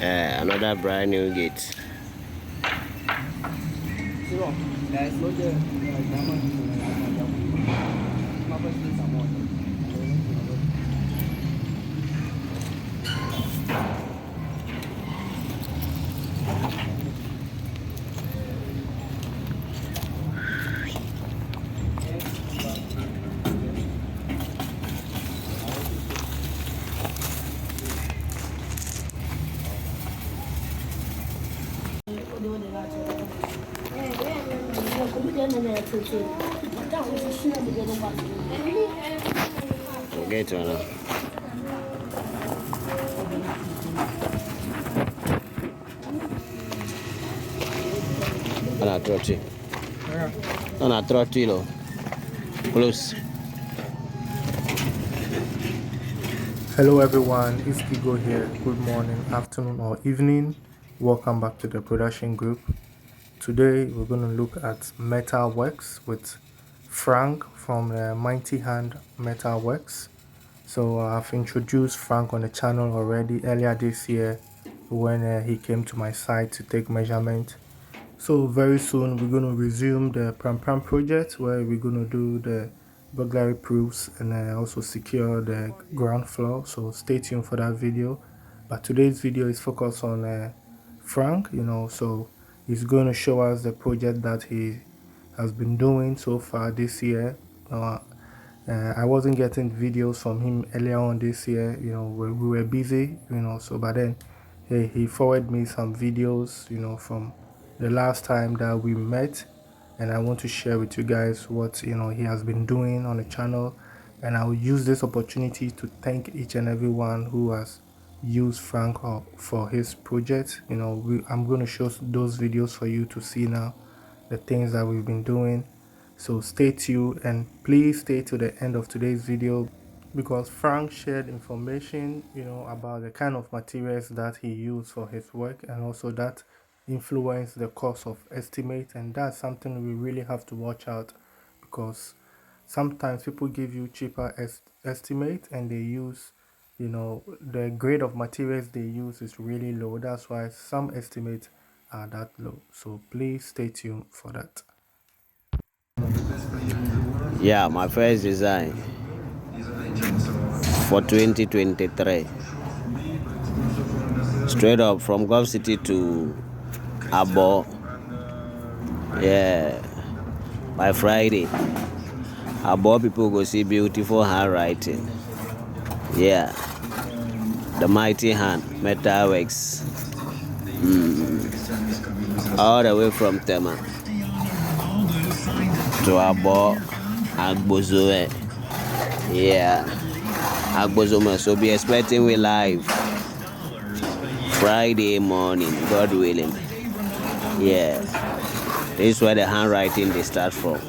Another brand new gate. Gate one. Ana trotilo. Close. Hello everyone, it's G.P.G here. Good morning, afternoon or evening. Welcome back to the production group. Today we're going to look at metal works with Frank from the Mighty Hand Metal Works. So I've introduced Frank on the channel already earlier this year when he came to my site to take measurement. So very soon we're going to resume the Pram project where we're going to do the burglary proofs and also secure the ground floor. So stay tuned for that video. But today's video is focused on Frank, so he's going to show us the project that he has been doing so far this year. I wasn't getting videos from him earlier on this year, we were busy, so but then he forwarded me some videos, from the last time that we met, and I want to share with you guys what he has been doing on the channel. And I will use this opportunity to thank each and everyone who has used Frank for his project. I'm going to show those videos for you to see now, the things that we've been doing. So stay tuned and please stay to the end of today's video, because Frank shared information about the kind of materials that he used for his work, and also that influence the cost of estimate. And that's something we really have to watch out, because sometimes people give you cheaper estimate and they use the grade of materials they use is really low. That's why some estimates are that low. So please stay tuned for that. Yeah, my first design for 2023. Straight up from Gulf City to Abo. Yeah, by Friday. Abo people go see beautiful handwriting. Yeah, the Mighty Hand Metal Works. All the way from Tema to Abo Agbozoe. Yeah, Agbozoe. So be expecting we live Friday morning, God willing. Yeah, this is where the handwriting they start from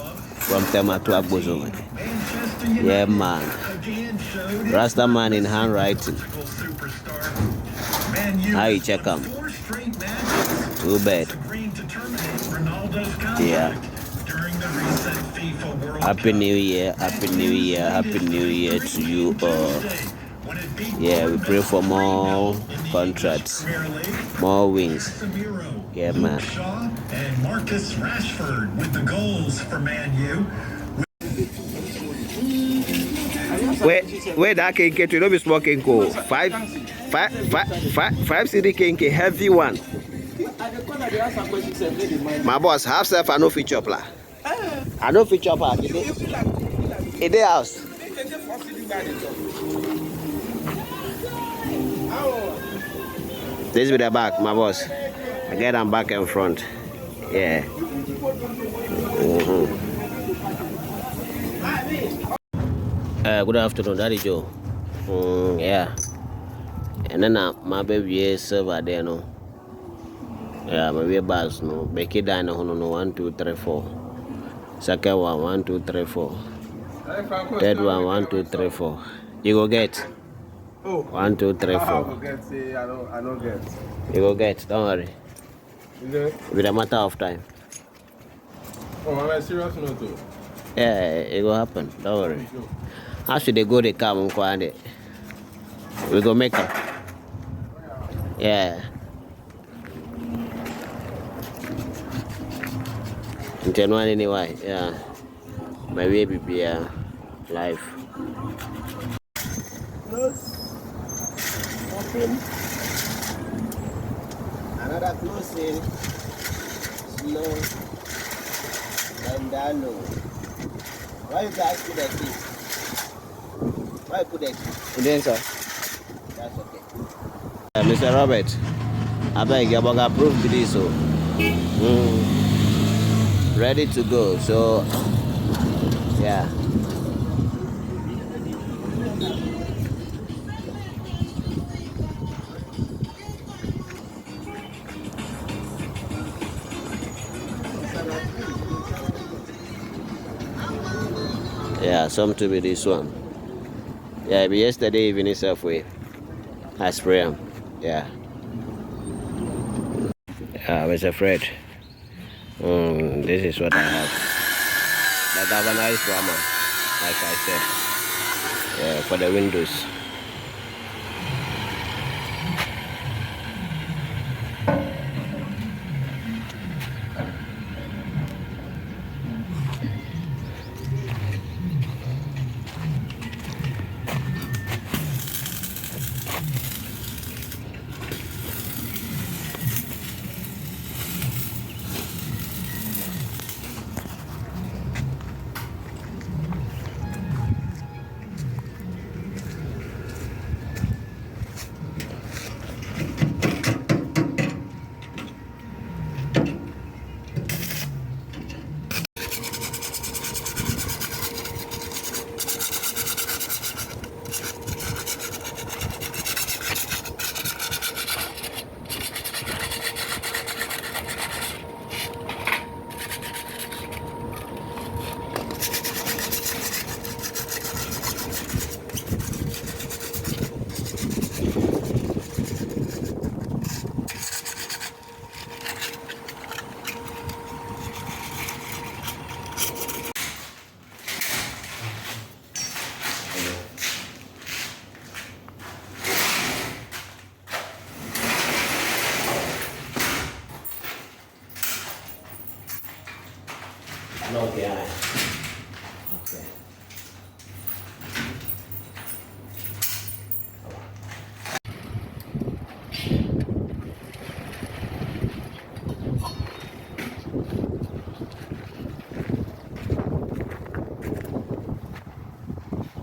Tema to Agbozoe. Yeah, man. Rasta man in handwriting. How you check them? Too bad. Yeah. Happy New Year, Happy New Year, Happy New Year to you all. Yeah, we pray for more contracts, more wins. Yeah, man. And Marcus Rashford with the goals for Man U. Where that can get, you know, be smoking cool. Five CD kinky, heavy one. My boss, half self, I know feature plan. I know feature plan. In the house. This with the back, my boss. I get them back and front. Yeah. Good afternoon, Daddy Joe. Yeah. And then my baby is server there, no. Yeah, my baby bars, no. Becky Dino, no, 1, 2, 3, 4. Second one, 1, 2, 3, 4. Third one, 1, 2, 3, 4. You go get. 1, 2, 3, 4. I don't get. You go get, don't worry. Is it? With a matter of time. Oh, am I serious or not? Yeah, it will happen, don't worry. How should they go, they come, we go make them. Yeah. Ten one anyway. Yeah. My baby be live. Close. Open. Another closing. Slow. And down low. Why you guys put that key? Why you put that key? Then, sir. That's okay. Mr. Robert, I beg your bug approved this, so ready to go. So, yeah. Yeah, some to be this one. Yeah, but yesterday evening itself I spray them. Yeah. Mr. Fred. This is what I have. The galvanized drama, like I said. For the windows. Okay.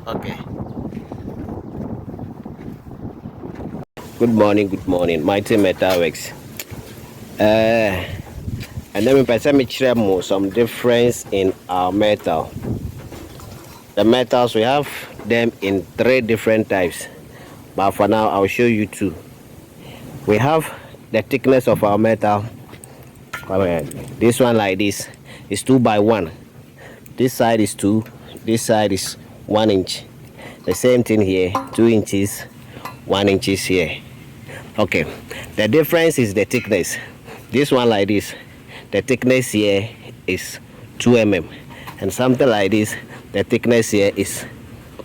Okay. Good morning. My team Metal Works. And then we share some difference in our metal. The metals, we have them in 3 different types, but for now I'll show you 2. We have the thickness of our metal. This one like this is 2 by 1. This side is 2. This side is 1 inch. The same thing here, 2 inches, 1 inches here. Okay, the difference is the thickness. This one like this, the thickness here is 2 mm, and something like this, the thickness here is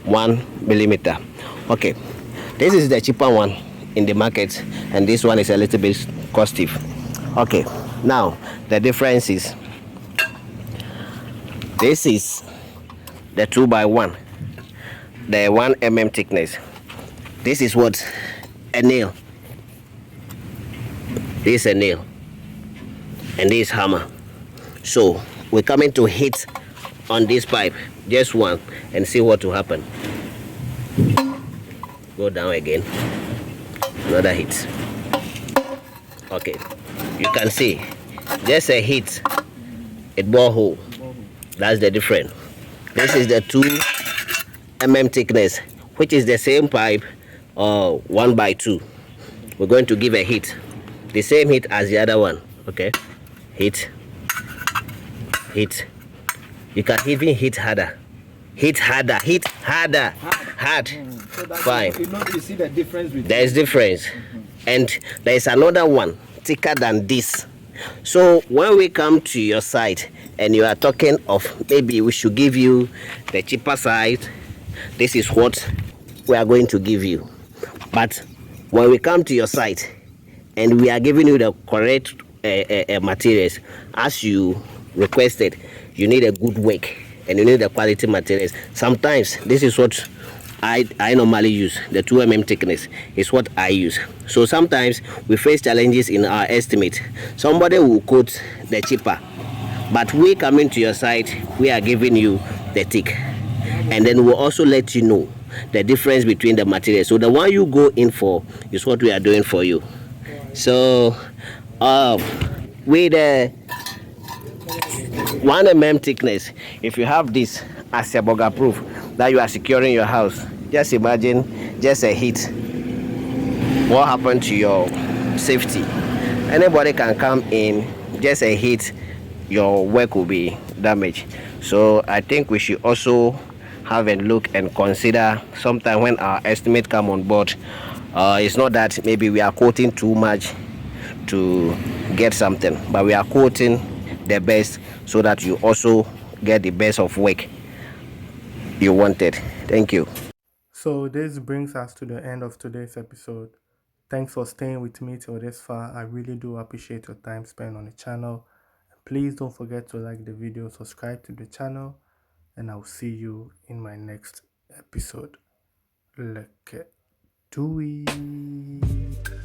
1 millimeter. Okay, this is the cheaper one in the market, and this one is a little bit costly. Okay, now the difference is this is the 2 by 1, the 1 mm thickness. This is what a nail. This is a nail, and this is hammer. So we're coming to hit on this pipe, just one, and see what will happen. Go down again, another hit. Okay, you can see just a hit, it bore hole. That's the difference. This is the 2 mm thickness, which is the same pipe, 1 by 2. We're going to give a hit, the same hit as the other one. Okay, hit. You can even hit harder, hard. So Fine. You see the difference with There is difference, and there is another one thicker than this. So when we come to your site and you are talking of maybe we should give you the cheaper side, this is what we are going to give you. But when we come to your site and we are giving you the correct materials, as you requested, you need a good work and you need the quality materials. Sometimes this is what I normally use. The 2 mm thickness is what I use. So sometimes we face challenges in our estimate. Somebody will quote the cheaper, but we coming to your site, we are giving you the thick, and then we'll also let you know the difference between the materials. So the one you go in for is what we are doing for you. So with the 1 mm thickness, if you have this as a burglar proof that you are securing your house, just imagine just a hit, what happened to your safety. Anybody can come in, just a hit, your work will be damaged. So I think we should also have a look and consider sometime when our estimate come on board. It's not that maybe we are quoting too much to get something, but we are quoting the best so that you also get the best of work you wanted. Thank you. So this brings us to the end of today's episode. Thanks for staying with me till this far. I really do appreciate your time spent on the channel. Please don't forget to like the video, subscribe to the channel, and I'll see you in my next episode. Let's do it.